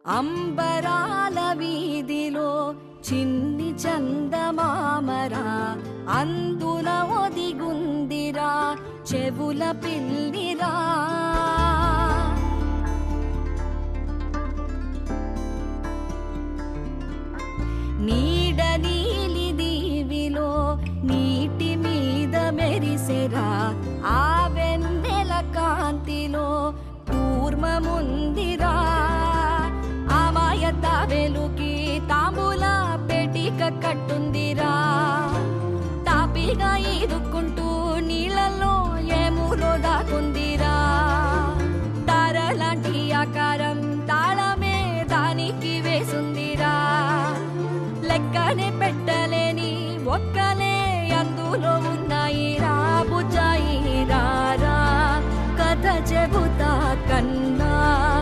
అంబరాల వీధిలో చిన్ని చందమామరా, అందున ఒదిగుందిరా చెవుల పిల్లిరా. నీడ నీలి దీవిలో నీటి మీద మెరిసెరా, ఆ వెన్నెల కాంతిలో కూర్మముందిరా. అమాయత వెలుకి తాంబూల పెటిక కట్టుందిరా, తాపిగా ఈదుకుంటూ నీళ్ళల్లో ఏములో దాకుందిరా. తారలాంటి ఆకారం తాళమే దానికి వేసుందిరా, లెక్కనే పెట్టలేని ఒక్కలే అందులో ఉన్నాయి రా. బుజ్జాయి రారా కథ చెబుతా